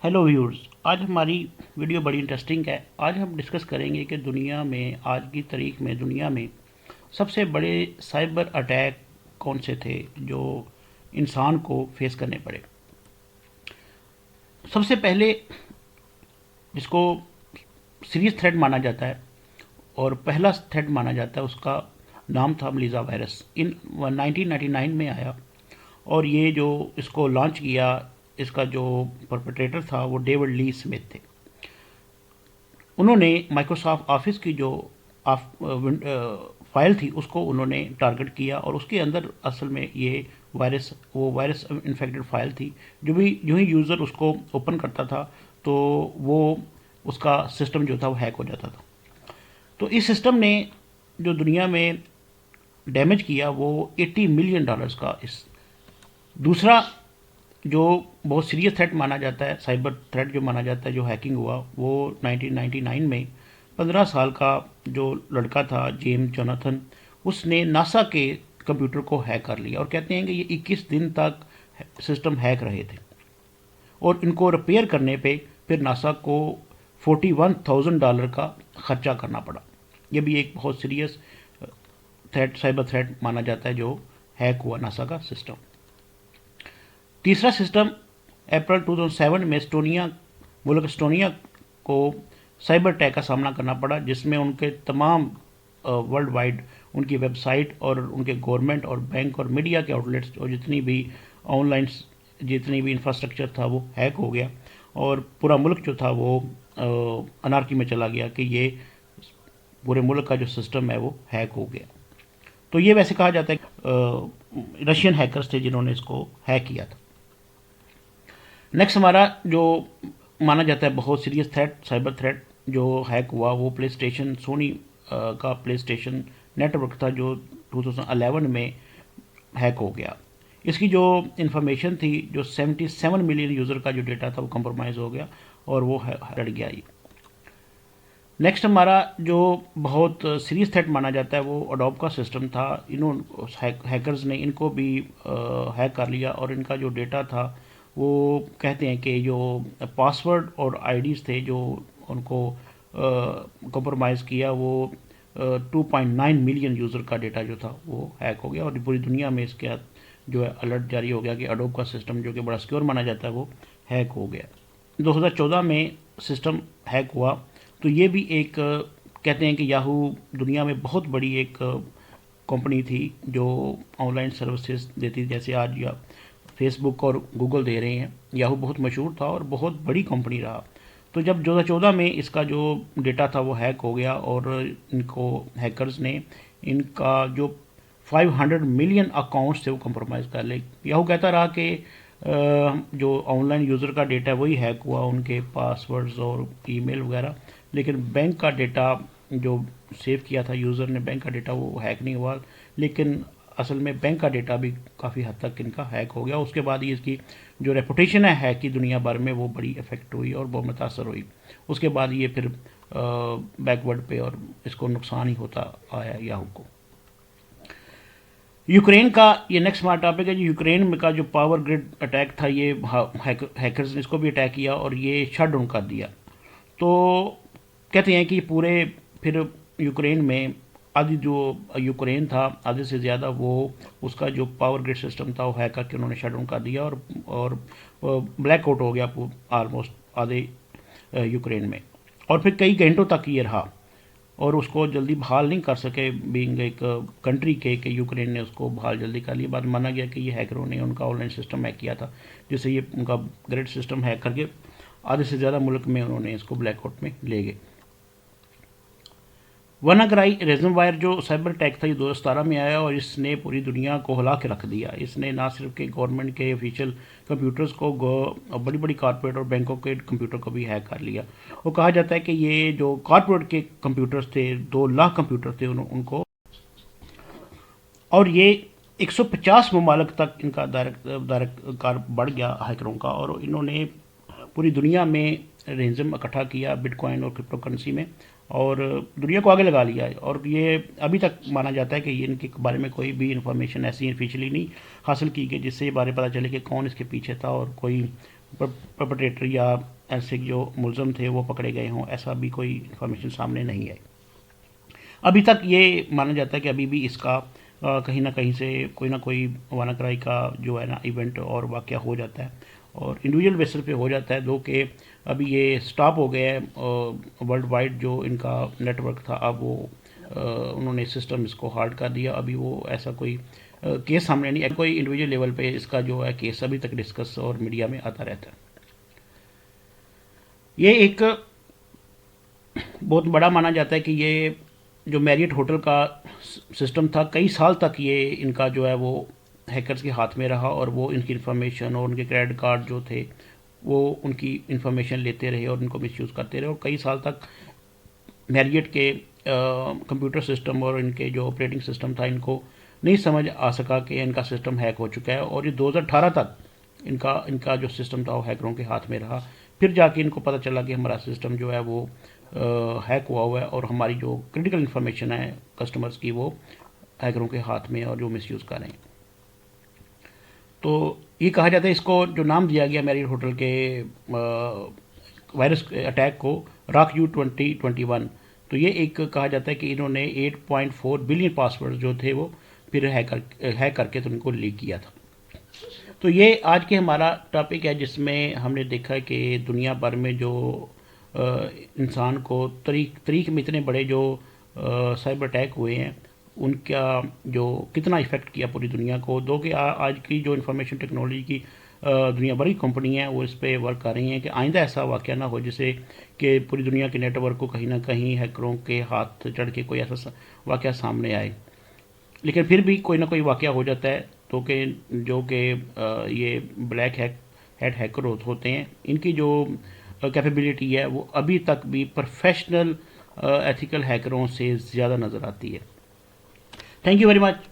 Hello viewers. आज हमारी video बड़ी इंटरेस्टिंग है। आज हम डिस्कस करेंगे कि दुनिया में आज की तारीख में दुनिया में सबसे बड़े साइबर अटैक कौन से थे जो इंसान को फेस करने पड़े। सबसे पहले जिसको सीरियस थ्रेट माना जाता है और पहला थ्रेट माना जाता है उसका नाम था मलीज़ा वायरस। इन 1999 में आया और ये जो इसको लॉन्च किया, इसका जो परपेट्रेटर था वो डेविड ली स्मिथ थे। उन्होंने माइक्रोसॉफ्ट ऑफिस की जो फाइल थी उसको उन्होंने टारगेट किया और उसके अंदर असल में ये वायरस इन्फेक्टेड फाइल थी। जो ही यूज़र उसको ओपन करता था तो वो उसका सिस्टम जो था वो हैक हो जाता था। तो इस सिस्टम ने जो दुनिया में डैमेज किया वो $80 मिलियन का। इस दूसरा जो बहुत सीरियस थ्रेट माना जाता है, साइबर थ्रेट जो माना जाता है, जो हैकिंग हुआ वो 1999 में 15 साल का जो लड़का था जेम्स जोनाथन, उसने नासा के कंप्यूटर को हैक कर लिया और कहते हैं कि ये 21 दिन तक सिस्टम हैक रहे थे और इनको रिपेयर करने पे फिर नासा को $41,000 का खर्चा करना पड़ा। ये भी एक बहुत सीरियस थ्रेट, साइबर थ्रेट माना जाता है जो हैक हुआ नासा का सिस्टम। तीसरा सिस्टम अप्रैल 2007 में मुल्क एस्टोनिया को साइबर अटैक का सामना करना पड़ा, जिसमें उनके तमाम वर्ल्ड वाइड उनकी वेबसाइट और उनके गवर्नमेंट और बैंक और मीडिया के आउटलेट्स और जितनी भी इंफ्रास्ट्रक्चर था वो हैक हो गया और पूरा मुल्क जो था वो अनार्की में चला गया कि ये पूरे मुल्क का जो सिस्टम है वो हैक हो गया। तो ये वैसे कहा जाता है रशियन हैकर्स थे जिन्होंने इसको हैक किया था। नेक्स्ट हमारा जो माना जाता है बहुत सीरियस थ्रेट, साइबर थ्रेट जो हैक हुआ वो प्ले स्टेशन सोनी का प्ले स्टेशन नेटवर्क था जो 2011 में हैक हो गया। इसकी जो इंफॉर्मेशन थी, जो 77 मिलियन यूज़र का जो डेटा था वो कंप्रोमाइज़ हो गया और वो हट गया। ये नेक्स्ट हमारा जो बहुत सीरियस थ्रेट माना जाता है वो अडोब का सिस्टम था। हैकर्स ने इनको भी हैक कर लिया और इनका जो डेटा था वो कहते हैं कि जो पासवर्ड और आईडीज़ थे जो उनको कंप्रोमाइज़ किया वो 2.9 मिलियन यूज़र का डेटा जो था वो हैक हो गया और पूरी दुनिया में इसके जो है अलर्ट जारी हो गया कि अडोब का सिस्टम जो कि बड़ा सिक्योर माना जाता है वो हैक हो गया। 2014 में सिस्टम हैक हुआ तो ये भी एक कहते हैं कि याहू दुनिया में बहुत बड़ी एक कंपनी थी जो ऑनलाइन सर्विसेज देती थी, जैसे आज या फेसबुक और गूगल दे रहे हैं। याहू बहुत मशहूर था और बहुत बड़ी कंपनी रहा। तो जब 2014 में इसका जो डेटा था वो हैक हो गया और इनको हैकर्स ने इनका जो 500 मिलियन अकाउंट्स थे वो कंप्रोमाइज़ कर ले। याहू कहता रहा कि जो ऑनलाइन यूज़र का डेटा है वही हैक हुआ, उनके पासवर्ड्स और ईमेल वगैरह, लेकिन बैंक का डेटा जो सेव किया था यूज़र ने, बैंक का डेटा वो हैक नहीं हुआ। लेकिन असल में बैंक का डेटा भी काफ़ी हद तक इनका हैक हो गया। उसके बाद ही इसकी जो रेपुटेशन है हैक की दुनिया भर में वो बड़ी इफ़ेक्ट हुई और बहुत मुतासर हुई। उसके बाद ये फिर बैकवर्ड पे और इसको नुकसान ही होता आया याहू को। यूक्रेन का ये नेक्स्ट हमारा टॉपिक है। जो यूक्रेन में का जो पावर ग्रिड अटैक था, ये हैकर्स ने इसको भी अटैक किया और ये शट डाउन कर दिया। तो कहते हैं कि पूरे फिर यूक्रेन में आधी जो यूक्रेन था आधे से ज़्यादा वो उसका जो पावर ग्रिड सिस्टम था वो हैक करके उन्होंने शट डाउन कर दिया और ब्लैक आउट हो गया ऑलमोस्ट आधे यूक्रेन में। और फिर कई घंटों तक ये रहा और उसको जल्दी बहाल नहीं कर सके, बीइंग एक कंट्री के यूक्रेन ने उसको बहाल जल्दी कर लिया। बाद माना गया कि ये हैकरों ने उनका ऑनलाइन सिस्टम हैक किया था, जिससे ये उनका ग्रिड सिस्टम हैक करके आधे से ज़्यादा मुल्क में उन्होंने इसको ब्लैकआउट में ले गए। वानाक्राई रेजमवायर जो साइबर अटैक था ये 2017 में आया और इसने पूरी दुनिया को हिला के रख दिया। इसने ना सिर्फ के गवर्नमेंट के ऑफिशियल कंप्यूटर्स को, बड़ी बड़ी कॉरपोरेट और बैंकों के कंप्यूटर को भी हैक कर लिया। वो कहा जाता है कि ये जो कॉरपोरेट के कंप्यूटर्स थे, 2 लाख कंप्यूटर थे उनको, और ये 150 ममालिक तक इनका डायरेक्ट कार बढ़ गया हैकरों का और इन्होंने पूरी दुनिया में रेंजम इकट्ठा किया बिटकॉइन और क्रिप्टो करेंसी में और दुनिया को आगे लगा लिया है। और ये अभी तक माना जाता है कि ये इनके बारे में कोई भी इन्फॉर्मेशन ऐसी ऑफिशियली नहीं हासिल की गई जिससे ये बारे पता चले कि कौन इसके पीछे था और कोई परपट्रेटर या ऐसे जो मुलज़म थे वो पकड़े गए हों, ऐसा भी कोई इन्फॉर्मेशन सामने नहीं आई। अभी तक ये माना जाता है कि अभी भी इसका कहीं ना कहीं से कोई ना कोई वानाक्राई का जो है ना इवेंट और वाक़या हो जाता है, और इंडिविजुअल बेसिस पे हो जाता है, दो कि अभी ये स्टॉप हो गया है। वर्ल्ड वाइड जो इनका नेटवर्क था, अब वो उन्होंने सिस्टम इसको हार्ड कर दिया। अभी वो ऐसा कोई केस सामने नहीं, कोई इंडिविजुअल लेवल पे इसका जो है केस अभी तक डिस्कस और मीडिया में आता रहता है। ये एक बहुत बड़ा माना जाता है कि ये जो मैरियट होटल का सिस्टम था, कई साल तक ये इनका जो है वो हैकर्स के हाथ में रहा, और वो इनकी इन्फॉर्मेशन और उनके क्रेडिट कार्ड जो थे वो उनकी इन्फॉर्मेशन लेते रहे और उनको मिसयूज़ करते रहे, और कई साल तक मैरियट के कंप्यूटर सिस्टम और इनके जो ऑपरेटिंग सिस्टम था इनको नहीं समझ आ सका कि इनका सिस्टम हैक हो चुका है, और ये 2018 तक इनका इनका जो सिस्टम था वो हैकरों के हाथ में रहा। फिर जाके इनको पता चला कि हमारा सिस्टम जो है वो हैक हुआ है, और हमारी जो क्रिटिकल इन्फॉर्मेशन है कस्टमर्स की वो हैकरों के हाथ में और जो मिसयूज़ कर रहे हैं। तो ये कहा जाता है, इसको जो नाम दिया गया मैरियट होटल के वायरस अटैक को, रॉक यू 2021। तो ये एक कहा जाता है कि इन्होंने 8.4 बिलियन पासवर्ड जो थे वो फिर हैक करके तो उनको लीक किया था। तो ये आज के हमारा टॉपिक है, जिसमें हमने देखा कि दुनिया भर में जो इंसान को तरीक में इतने बड़े जो साइबर अटैक हुए हैं, उनका जो कितना इफ़ेक्ट किया पूरी दुनिया को। दो कि आज की जो इंफॉर्मेशन टेक्नोलॉजी की दुनिया भर की कंपनी है वो इस पर वर्क कर रही हैं कि आइंदा ऐसा वाक़या ना हो, जिससे कि पूरी दुनिया के नेटवर्क को कहीं ना कहीं हैकरों के हाथ चढ़ के कोई ऐसा वाक़या सामने आए। लेकिन फिर भी कोई ना कोई वाक़या हो जाता है, तो कि जो कि ये ब्लैक हैट हैकर होते हैं, इनकी जो कैपेबिलिटी है वो अभी तक भी प्रोफेशनल एथिकल हैकरों से ज़्यादा नज़र आती है। Thank you very much.